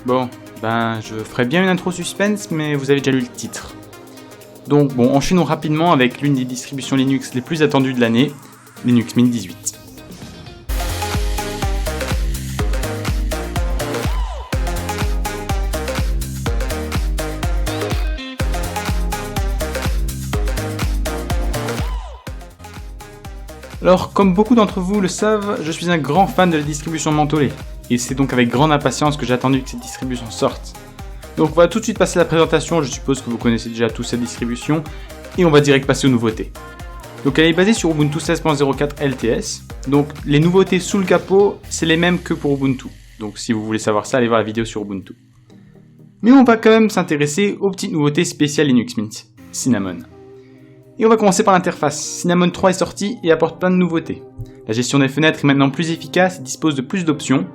Bon, je ferai bien une intro suspense, mais vous avez déjà lu le titre. Donc bon, enchaînons rapidement avec l'une des distributions Linux les plus attendues de l'année, Linux Mint 18. Alors, comme beaucoup d'entre vous le savent, je suis un grand fan de la distribution mentholée, et c'est donc avec grande impatience que j'ai attendu que cette distribution sorte. Donc on va tout de suite passer à la présentation, je suppose que vous connaissez déjà tous cette distribution, et on va direct passer aux nouveautés. Donc elle est basée sur Ubuntu 16.04 LTS, donc les nouveautés sous le capot, c'est les mêmes que pour Ubuntu. Donc si vous voulez savoir ça, allez voir la vidéo sur Ubuntu. Mais on va quand même s'intéresser aux petites nouveautés spéciales Linux Mint, Cinnamon. Et on va commencer par l'interface. Cinnamon 3 est sorti et apporte plein de nouveautés. La gestion des fenêtres est maintenant plus efficace et dispose de plus d'options.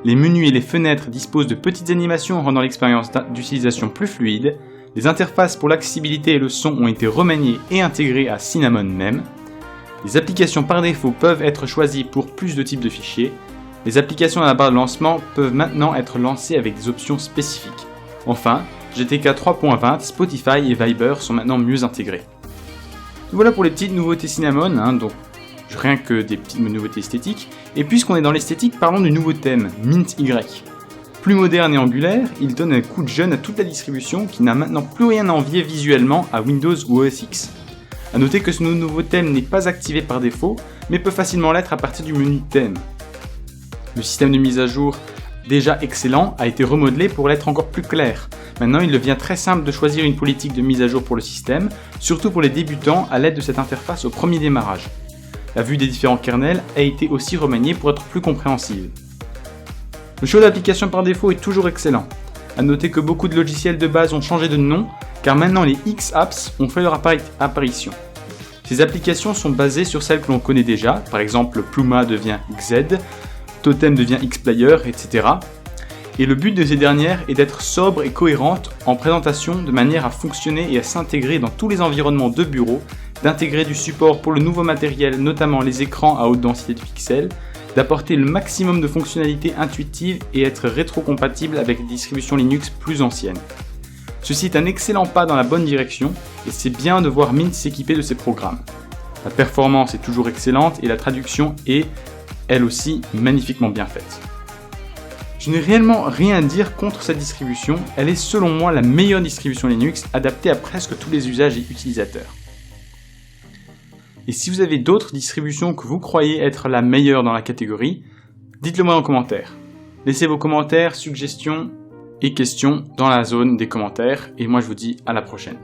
Les menus et les fenêtres disposent de petites animations rendant l'expérience d'utilisation plus fluide. Les interfaces pour l'accessibilité et le son ont été remaniées et intégrées à Cinnamon même. Les applications par défaut peuvent être choisies pour plus de types de fichiers. Les applications à la barre de lancement peuvent maintenant être lancées avec des options spécifiques. Enfin, GTK 3.20, Spotify et Viber sont maintenant mieux intégrés. Voilà pour les petites nouveautés Cinnamon, donc rien que des petites nouveautés esthétiques. Et puisqu'on est dans l'esthétique, parlons du nouveau thème, Mint Y. Plus moderne et angulaire, il donne un coup de jeune à toute la distribution qui n'a maintenant plus rien à envier visuellement à Windows ou OS X. A noter que ce nouveau thème n'est pas activé par défaut, mais peut facilement l'être à partir du menu thème. Le système de mise à jour, déjà excellent, a été remodelé pour l'être encore plus clair. Maintenant, il devient très simple de choisir une politique de mise à jour pour le système, surtout pour les débutants à l'aide de cette interface au premier démarrage. La vue des différents kernels a été aussi remaniée pour être plus compréhensive. Le choix d'application par défaut est toujours excellent. A noter que beaucoup de logiciels de base ont changé de nom, car maintenant les X-Apps ont fait leur apparition. Ces applications sont basées sur celles que l'on connaît déjà, par exemple Pluma devient XZ, Totem devient Xplayer, etc. Et le but de ces dernières est d'être sobre et cohérente en présentation de manière à fonctionner et à s'intégrer dans tous les environnements de bureau, d'intégrer du support pour le nouveau matériel, notamment les écrans à haute densité de pixels, d'apporter le maximum de fonctionnalités intuitives et être rétrocompatible avec les distributions Linux plus anciennes. Ceci est un excellent pas dans la bonne direction et c'est bien de voir Mint s'équiper de ces programmes. La performance est toujours excellente et la traduction est, elle aussi, magnifiquement bien faite. Je n'ai réellement rien à dire contre cette distribution, elle est selon moi la meilleure distribution Linux adaptée à presque tous les usages et utilisateurs. Et si vous avez d'autres distributions que vous croyez être la meilleure dans la catégorie, dites-le moi en commentaire. Laissez vos commentaires, suggestions et questions dans la zone des commentaires et moi je vous dis à la prochaine.